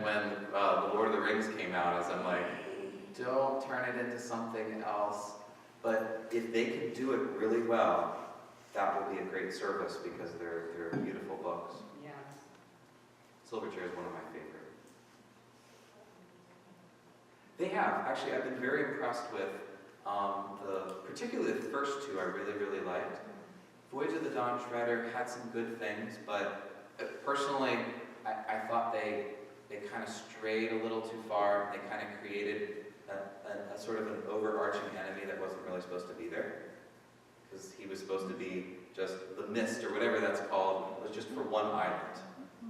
when The Lord of the Rings came out, is I'm like, don't turn it into something else. But if they can do it really well, that will be a great service because they're beautiful books. Yes. Silverchair is one of my favorite. They have. Actually, I've been very impressed with particularly the first two I really, really liked. Voyage of the Dawn Treader had some good things, but personally, I thought they kind of strayed a little too far. They kind of created a sort of an overarching enemy that wasn't really supposed to be there. Because he was supposed to be just the mist, or whatever that's called, was just for one island.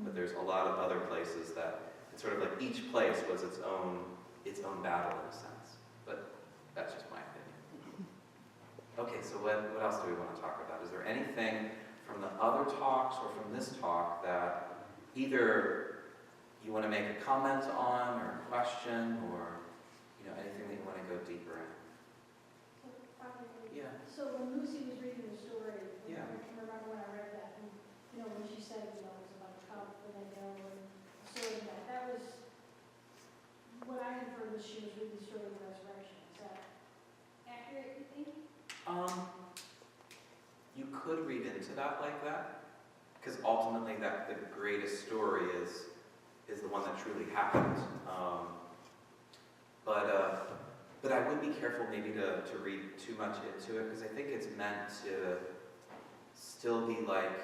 But there's a lot of other places that, it's sort of like each place was its own battle in a sense. But that's just my opinion. Okay, so what else do we want to talk about? Is there anything from the other talks or from this talk that either you want to make a comment on or a question, or anything that you want to go deeper in? Yeah. So when Lucy was reading the story, Yeah. I can remember when I read that, and when she said, it was about a cup and then and a story that was what I inferred was she was reading the story of the resurrection. Is that accurate, you think? You could read into that like that, because ultimately that the greatest story is the one that truly happened. But I would be careful maybe to read too much into it, because I think it's meant to still be like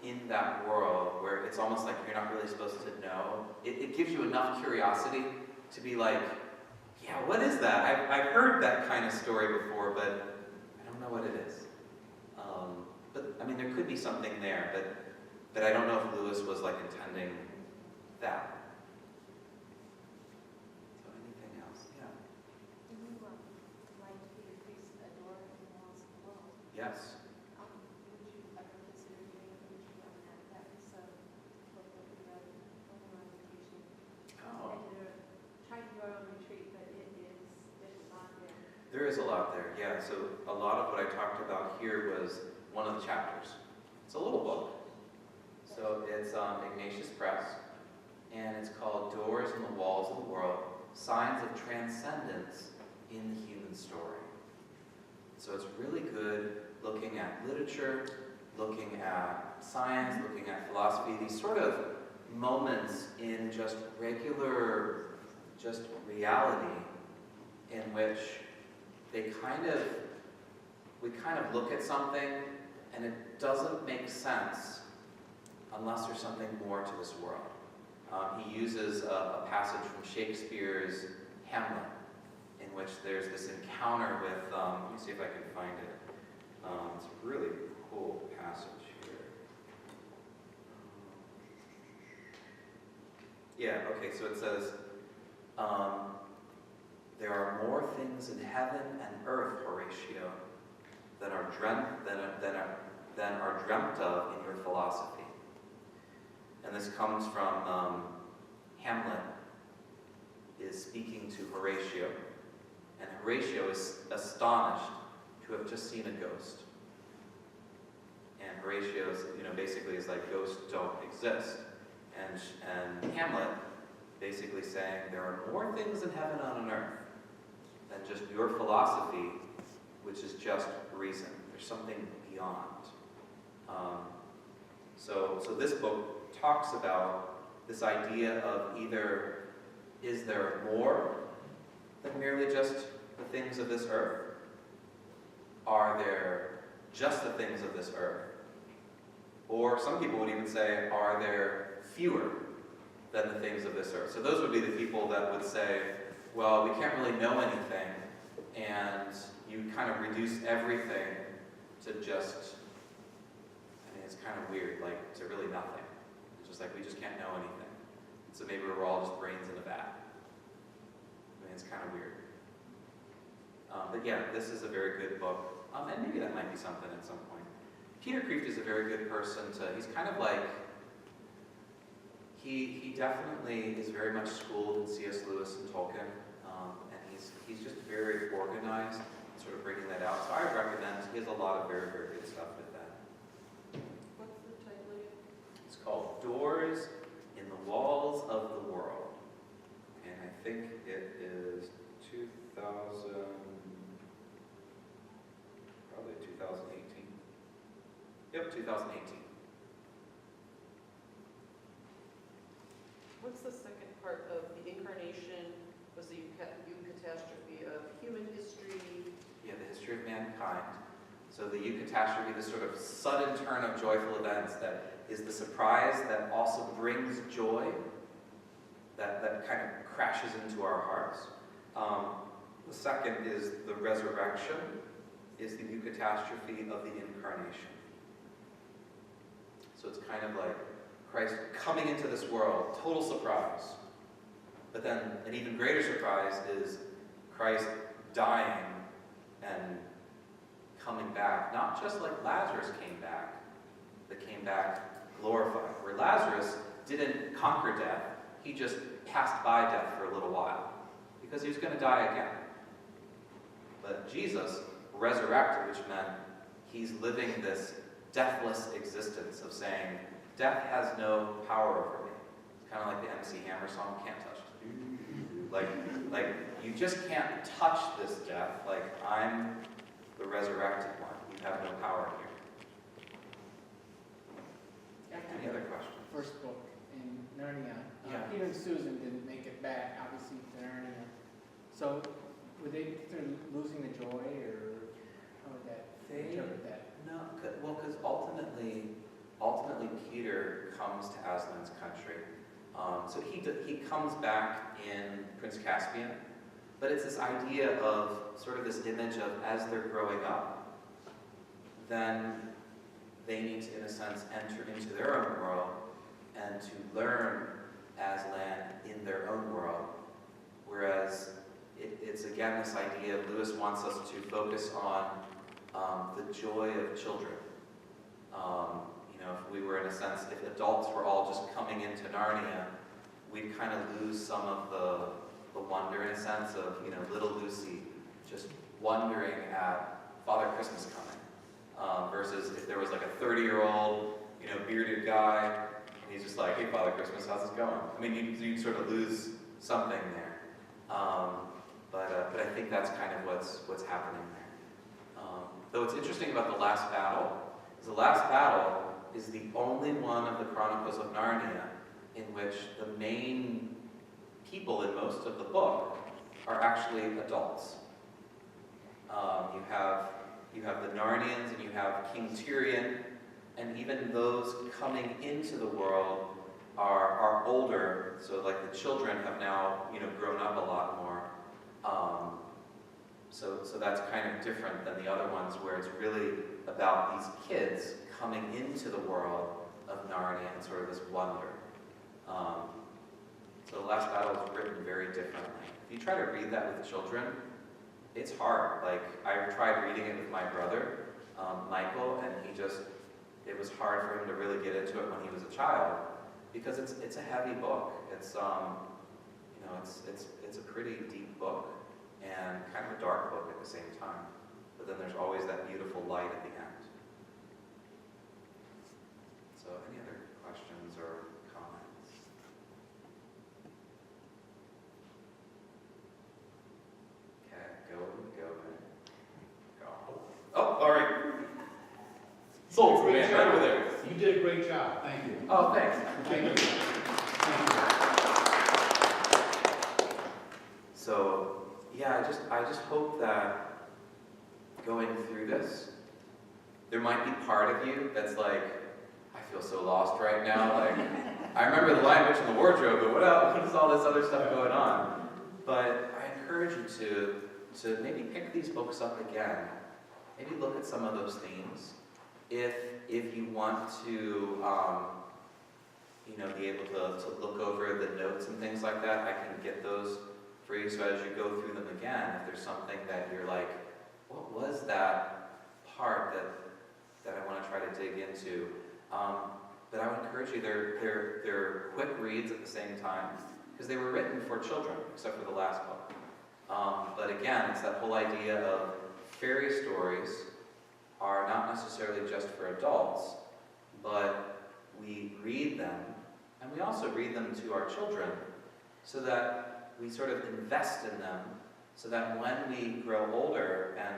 in that world where it's almost like you're not really supposed to know. It gives you enough curiosity to be like, yeah, what is that? I've heard that kind of story before, but I don't know what it is. But I mean, there could be something there, but I don't know if Lewis was like intending that. So anything else? Yeah. Would you like to be a priest that door in the walls of the world? Yes. Would you ever consider doing a retreat on that? That was a book that we read on vacation. Oh. Try to do our own retreat, but there's a lot there. There is a lot there, yeah. So a lot of what I talked about here was one of the chapters. It's a little book. So it's Ignatius Press, and it's called Doors in the Walls of the World, Signs of Transcendence in the Human Story. So it's really good looking at literature, looking at science, looking at philosophy, these sort of moments in just regular, just reality in which we kind of look at something and it doesn't make sense unless there's something more to this world. He uses a passage from Shakespeare's Hamlet, in which there's this encounter with, let me see if I can find it. It's a really cool passage here. Yeah, okay, so it says, there are more things in heaven and earth, Horatio, than are dreamt of in your philosophy. And this comes from Hamlet is speaking to Horatio, and Horatio is astonished to have just seen a ghost. And Horatio basically is like, ghosts don't exist. And Hamlet basically saying there are more things in heaven and on earth than just your philosophy, which is just reason. There's something beyond. So this book talks about this idea of either, is there more than merely just the things of this earth? Are there just the things of this earth? Or some people would even say, are there fewer than the things of this earth? So those would be the people that would say, well, we can't really know anything, and you kind of reduce everything to just, it's kind of weird, like to really nothing. It's just like we just can't know anything. So maybe we're all just brains in a vat. It's kind of weird. But yeah, this is a very good book. And maybe that might be something at some point. Peter Kreeft is a very good person he's kind of like, he definitely is very much schooled in C.S. Lewis and Tolkien. And he's just very organized, sort of bringing that out. So I recommend, he has a lot of very, very good stuff with that. What's the title again? It's called Doors in the Walls of 2018. What's the second part of the incarnation? Was the eucatastrophe of human history? Yeah, the history of mankind. So the eucatastrophe, this sort of sudden turn of joyful events that is the surprise that also brings joy, that kind of crashes into our hearts. The second is the resurrection, is the eucatastrophe of the incarnation. So it's kind of like Christ coming into this world, total surprise. But then an even greater surprise is Christ dying and coming back, not just like Lazarus came back, but came back glorified. Where Lazarus didn't conquer death, he just passed by death for a little while, because he was going to die again. But Jesus resurrected, which meant he's living this deathless existence of saying, death has no power over me. It's kind of like the MC Hammer song, Can't Touch It. Like you just can't touch this death. Like, I'm the resurrected one. You have no power here. Any other questions? First book in Narnia. Yeah. Peter and Susan didn't make it back, obviously, to Narnia. So, were they losing the joy, or how would that interpret that? No, well, because ultimately Peter comes to Aslan's country. So he comes back in Prince Caspian, but it's this idea of sort of this image of as they're growing up, then they need to, in a sense, enter into their own world and to learn Aslan in their own world. Whereas it's again this idea of Lewis wants us to focus on the joy of children. If we were, in a sense, if adults were all just coming into Narnia, we'd kind of lose some of the wonder, in a sense, of, little Lucy just wondering at Father Christmas coming. Versus if there was like a 30-year-old, bearded guy, and he's just like, hey, Father Christmas, how's this going? I mean, you'd sort of lose something there. But I think that's kind of what's happening there. Though what's interesting about the last battle is the last battle is the only one of the Chronicles of Narnia in which the main people in most of the book are actually adults. You have the Narnians, and you have King Tyrion, and even those coming into the world are older. So like the children have now grown up a lot more. So that's kind of different than the other ones, where it's really about these kids coming into the world of Narnia and sort of this wonder. So the last battle is written very differently. If you try to read that with children, it's hard. Like, I tried reading it with my brother, Michael, and it was hard for him to really get into it when he was a child, because it's a heavy book. It's it's a pretty deep book and kind of a dark book at the same time. But then there's always that beautiful light at the end. So any other questions or comments? Okay, go. Oh, all right. Sold, man, right over there. You did a great job. Thank you. Oh, thanks. Thank you. Thank you. So, yeah, I just hope that going through this, there might be part of you that's like, I feel so lost right now. Like, I remember the Lion, Witch, and the Wardrobe, but what else? What is all this other stuff going on? But I encourage you to maybe pick these books up again. Maybe look at some of those themes. If you want to, be able to look over the notes and things like that, I can get those for you. So as you go through them again, if there's something that you're like, what was that part that I want to try to dig into? But I would encourage you, they're quick reads at the same time, because they were written for children, except for the last book. But again, it's that whole idea of fairy stories are not necessarily just for adults, but we read them, and we also read them to our children, so that we sort of invest in them, so that when we grow older and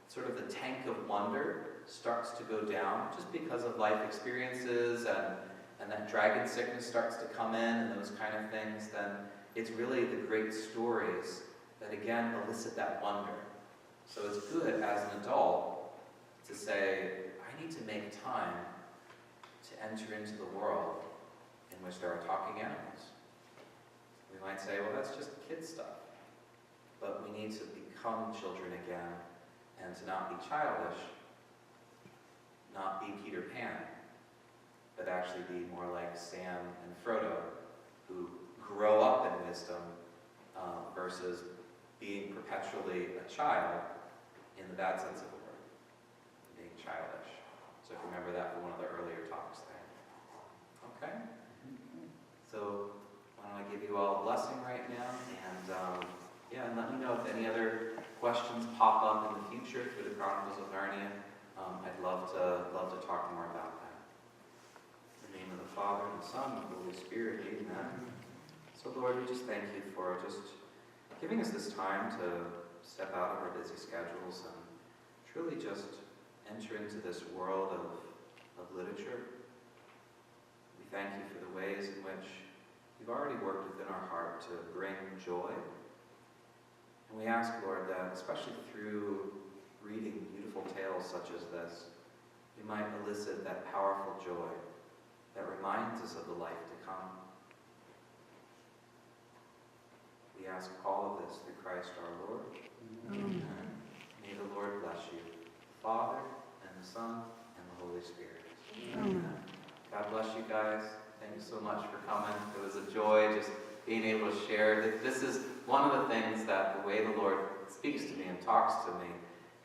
sort of the tank of wonder starts to go down just because of life experiences and that dragon sickness starts to come in and those kind of things, then it's really the great stories that again elicit that wonder. So it's good as an adult to say, I need to make time to enter into the world in which there are talking animals. We might say, well, that's just kid stuff. But we need to become children again and to not be childish, not be Peter Pan, but actually be more like Sam and Frodo, who grow up in wisdom versus being perpetually a child in the bad sense of the word, being childish. So if you remember that from one of the earlier talks there. Okay? So why don't I give you all a blessing right now, and and let me know if any other questions pop up in the future through the Chronicles of Narnia. I'd love to talk more about that. In the name of the Father, and the Son, and the Holy Spirit, amen. So Lord, we just thank you for just giving us this time to step out of our busy schedules and truly just enter into this world of literature. We thank you for the ways in which you've already worked within our heart to bring joy. And we ask, Lord, that especially through reading beautiful tales such as this, we might elicit that powerful joy that reminds us of the life to come. We ask all of this through Christ our Lord. Amen. May the Lord bless you, the Father, and the Son, and the Holy Spirit. Amen. God bless you guys. Thank you so much for coming. It was a joy just being able to share. This is one of the things that the way the Lord speaks to me and talks to me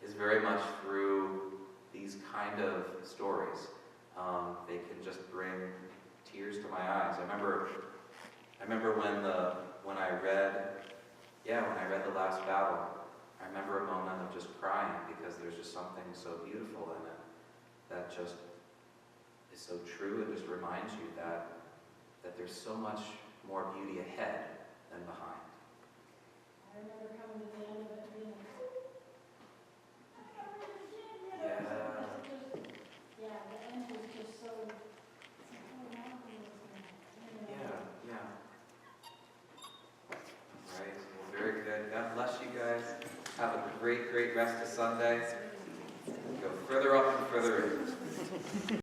is very much through these kind of stories. They can just bring tears to my eyes. I remember when I read The Last Battle, I remember a moment of just crying because there's just something so beautiful in it that just is so true and just reminds you that there's so much more beauty ahead than behind. I remember coming to the end of it being like, yeah, the end was just so, Yeah. All right. Well, very good. God bless you guys. Have a great rest of Sunday.